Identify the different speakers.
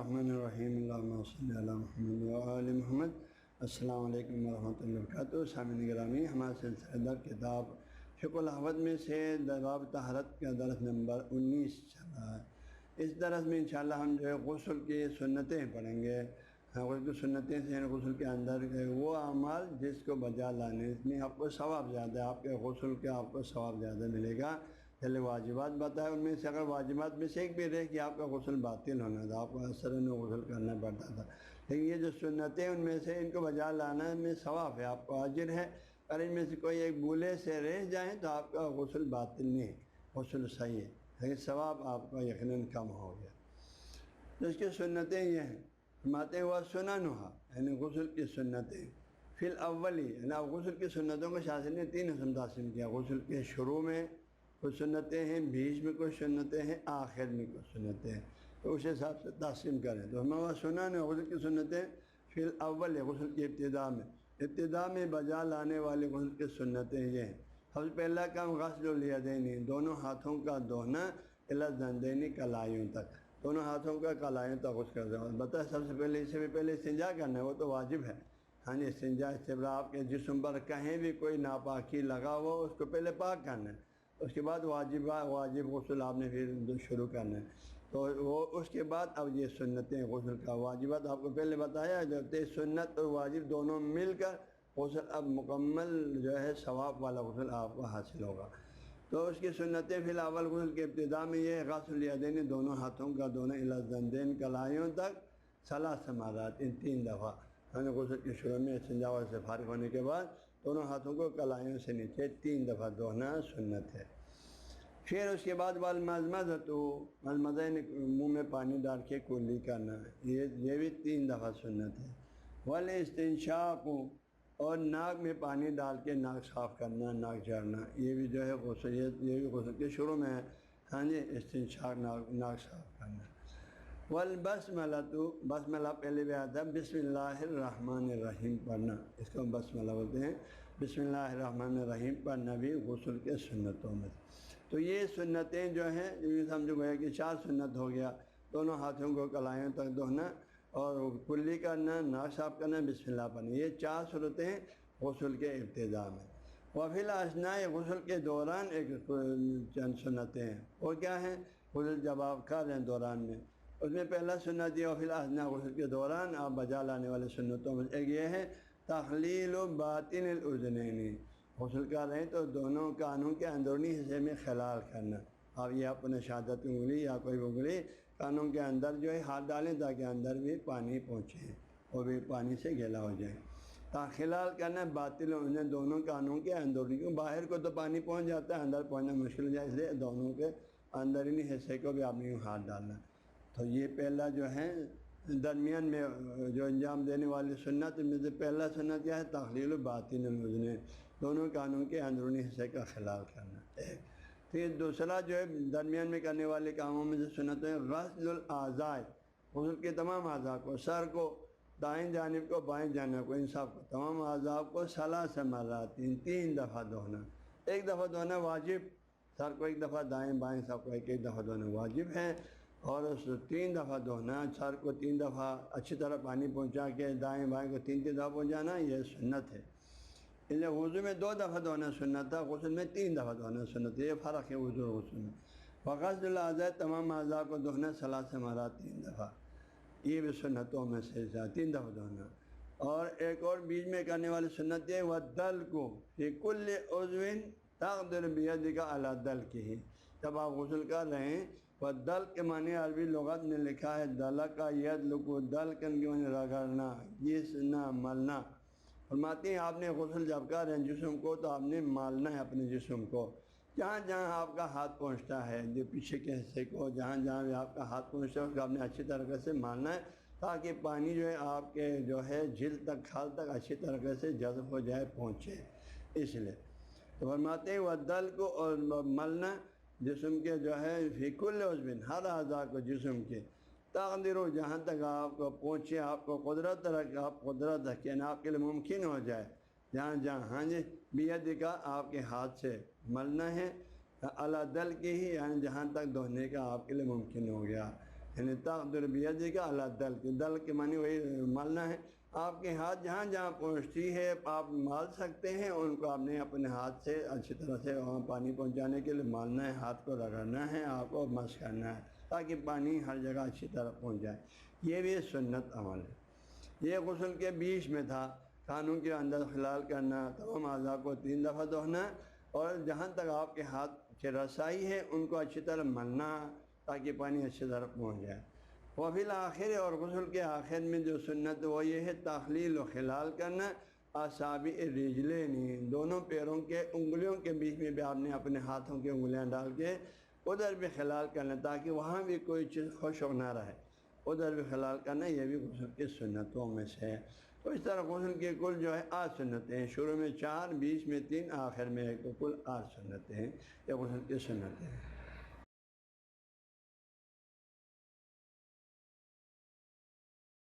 Speaker 1: الرحمن الرحیم اللہم صلی علی محمد وآل محمد۔ السلام علیکم ورحمۃ اللہ وبرکاتہ۔ سامعین گرامی، ہمارا سلسلہ در کتاب فقہ الاحوذ میں سے باب طہارت کا درس نمبر 19 چل رہا ہے۔ اس درس میں انشاءاللہ ہم جو ہے غسل کی سنتیں پڑھیں گے۔ غسل کی سنتیں سے غسل کے اندر وہ اعمال جس کو بجا لانے میں آپ کو ثواب زیادہ ہے، آپ کے غسل کا آپ کو ثواب زیادہ ملے گا۔ پہلے واجبات بتائے، ان میں سے اگر واجبات میں سے ایک بھی رہے کہ آپ کا غسل باطل ہونا تھا، آپ کو اثر غسل کرنا پڑتا تھا، لیکن یہ جو سنتیں ان میں سے ان کو بجا لانا میں ثواب ہے، آپ کو اجر ہے۔ اگر ان میں سے کوئی ایک بھولے سے رہ جائیں تو آپ کا غسل باطل نہیں ہے، غسل صحیح ہے، لیکن ثواب آپ کا یقیناً کم ہو گیا۔ تو اس کی سنتیں یہ ہیں، فرماتے ہوا سننھا، یعنی غسل کی سنتیں فی الاولی، یعنی غسل کی سنتوں کو شاذ نے 3 قسم تقسیم کیا۔ غسل کے شروع میں کچھ سنتیں ہیں، بیچ میں کچھ سنتیں ہیں، آخر میں کچھ سنتیں ہیں، تو اس حساب سے تقسیم کریں۔ تو ہمیں سنن غسل کی سنتیں فی الاول، غسل کی ابتدا میں بجا لانے والے غسل کی سنتیں یہ ہیں۔ سب سے پہلا کام غسل الیدین، دونوں ہاتھوں کا دھونا، الی الذنبین، کلائیوں تک، دونوں ہاتھوں کا کلائیوں تک غسل کرنا۔ البتہ سب سے پہلے اس سے بھی پہلے استنجا کرنا ہے، وہ تو واجب ہے۔ ہاں جی، استنجا استبراء، آپ کے جسم پر کہیں بھی کوئی ناپاکی لگا ہوا اس کو پہلے پاک کرنا ہے، اس کے بعد واجب غسل آپ نے پھر شروع کرنا ہے۔ تو وہ اس کے بعد اب یہ سنتیں غسل کا، واجبات آپ کو پہلے بتایا، جب سنت اور واجب دونوں مل کر غسل اب مکمل جو ہے ثواب والا غسل آپ کو حاصل ہوگا۔ تو اس کی سنتیں فی الاول، غسل کے ابتدا میں یہ غسل الیدین، دونوں ہاتھوں کا دھونا، الی الذنبین، کلائیوں تک، 3 مرات، 3 دفعہ۔ ہمیں غسل کے شروع میں استنجا سے فارغ ہونے کے بعد دونوں ہاتھوں کو کلائیوں سے نیچے 3 دفعہ دھونا سنت ہے۔ پھر اس کے بعد والمضمضۃ، مضمضہ منہ میں پانی ڈال کے کلی کرنا، یہ بھی 3 دفعہ سنت ہے۔ والاستنشاق، اور ناک میں پانی ڈال کے ناک صاف کرنا، ناک جھاڑنا، یہ بھی جو ہے غسل، یہ بھی غسل کے شروع میں ہے۔ ہاں جی، استنشاق، ناک صاف کرنا۔ والبسملۃ، بسملہ پہلے بھی آتا ہے، بسم اللہ الرحمن الرحیم پڑھنا، اس کو بسملہ بولتے ہیں۔ بسم اللہ الرحمن الرحیم پڑھنا بھی غسل کے سنتوں میں۔ تو یہ سنتیں جو ہیں، سمجھو گیا کہ 4 سنت ہو گیا، دونوں ہاتھوں کو کلائیوں تک دھونا اور کلی کرنا، ناک صاف کرنا، بسم اللہ پڑھنا، یہ 4 صورتیں غسل کے ابتدا میں۔ وفی الاثناء، غسل کے دوران ایک چند سنتیں ہیں، وہ کیا ہیں؟ غسل جب آپ کر رہے ہیں دوران میں، اس میں پہلا سنت یہ وفی الاثناء، غسل کے دوران آپ بجا لانے والے سنتوں میں ایک یہ ہے تخلیل باطن الاذنین، غسل کر رہے ہیں تو دونوں کانوں کے اندرونی حصے میں خلال کرنا۔ آپ یہ اپنے شہادت انگلی یا کوئی انگلی کانوں کے اندر جو ہے ہاتھ ڈالیں تاکہ اندر بھی پانی پہنچے، وہ بھی پانی سے گیلا ہو جائے۔ خلال کرنا باطل الاذنین، دونوں کانوں کے اندرونی، کیوں باہر کو تو پانی پہنچ جاتا ہے، اندر پہنچنا مشکل ہو جائے، اس لیے دونوں کے اندرونی حصے کو بھی آپ نے ہاتھ ڈالنا۔ تو یہ پہلا جو ہے درمیان میں جو انجام دینے والی سنت میں سے پہلا سنت کیا ہے؟ تخلیل باطن الاذنین، دونوں کانوں کے اندرونی حصے کا خلال کرنا ایک۔ پھر دوسرا جو ہے درمیان میں کرنے والے کاموں میں سے سنت ہے غسل الاعضاء، غسل کے تمام اعضاء کو، سر کو، دائیں جانب کو، بائیں جانب کو، انصاف کو، تمام اعضاء کو 3 مرات، 3 دفعہ دھونا۔ ایک دفعہ دھونا واجب، سر کو 1 دفعہ، دائیں بائیں سب کو 1 دفعہ دھونا واجب ہے، اور اس 3 دفعہ دھونا، سر کو 3 دفعہ اچھی طرح پانی پہنچا کے دائیں بائیں کو 3 دفعہ پہنچانا، یہ سنت ہے۔ اس لیے وضو میں 2 دفعہ دھونا سنت تھا، غسل میں 3 دفعہ دھونا سنت ہے، یہ فرق ہے وضو اور غسل میں۔ وغسل الاعضاء، تمام اعضاء کو دھونا 3 مرات، 3 دفعہ، یہ بھی سنتوں میں سے 3 دفعہ دھونا۔ اور ایک اور بیچ میں کرنے والی سنت ہے والدلک فی کل عضو تقدر بیدک علی دلکہ، جب آپ غسل کر رہے ہیں، والدلک کے معنی عربی لغت میں لکھا ہے دلک یدلک، دلکن کے معنی رگڑنا، گھسنا، ملنا۔ فرماتے ہیں آپ نے غسل جب کر رہے ہیں جسم کو تو آپ نے مالنا ہے اپنے جسم کو، جہاں جہاں آپ کا ہاتھ پہنچتا ہے، جو پیچھے کے حصے کو جہاں جہاں بھی آپ کا ہاتھ پہنچتا ہے اس کو آپ نے اچھی طریقے سے مالنا ہے، تاکہ پانی جو ہے آپ کے جو ہے جلد تک، کھال تک اچھی طریقے سے جذب ہو جائے، پہنچے، اس لیے۔ تو فرماتے ہیں والدلک، اور ملنا جسم کے جو ہے فی کل عضو، ہر اعضاء کو جسم کے، تقدر، جہاں تک آپ کو پہنچے، آپ کو قدرت رکھ، آپ قدرت رکھیں، یعنی آپ کے لیے ممکن ہو جائے، جہاں جہاں، ہاں جی، بیدک، آپ کے ہاتھ سے ملنا ہے، علی دلکہ ہی، یعنی جہاں تک دھونے کا آپ کے لیے ممکن ہو گیا، یعنی تقدر بیدی کا اللہ دل کے، دل کے معنی وہی مالنا ہے۔ آپ کے ہاتھ جہاں جہاں پہنچتی ہے آپ مال سکتے ہیں، ان کو آپ نے اپنے ہاتھ سے اچھی طرح سے وہاں پانی پہنچانے کے لیے مالنا ہے، ہاتھ کو رگڑنا ہے، آپ کو مس کرنا ہے تاکہ پانی ہر جگہ اچھی طرح پہنچ جائے۔ یہ بھی سنت عمل ہے۔ یہ غسل کے بیچ میں تھا، کانوں کے اندر خلال کرنا، تمام اعضاء کو 3 دفعہ دھونا، اور جہاں تک آپ کے ہاتھ کی رسائی ہے ان کو اچھی طرح ملنا تاکہ پانی اچھی طرح پہنچ جائے۔ وفی الآخر، اور غسل کے آخر میں جو سنت وہ یہ ہے تخلیل و خلال کرنا، اصابع الرجلین، دونوں پیروں کے انگلیوں کے بیچ میں بھی آپ نے اپنے ہاتھوں کی انگلیاں ڈال کے ادھر بھی خلال کرنا تاکہ وہاں بھی کوئی چیز خشک نہ رہے، ادھر بھی خلال کرنا، یہ بھی غسل کی سنتوں میں سے ہے۔ تو اس طرح غسل کے کل جو ہے 8 سنتیں ہیں، شروع میں 4، بیچ میں 3، آخر میں 1، تو کل 8 سنتیں ہیں، یہ غسل کی سنتیں ہیں۔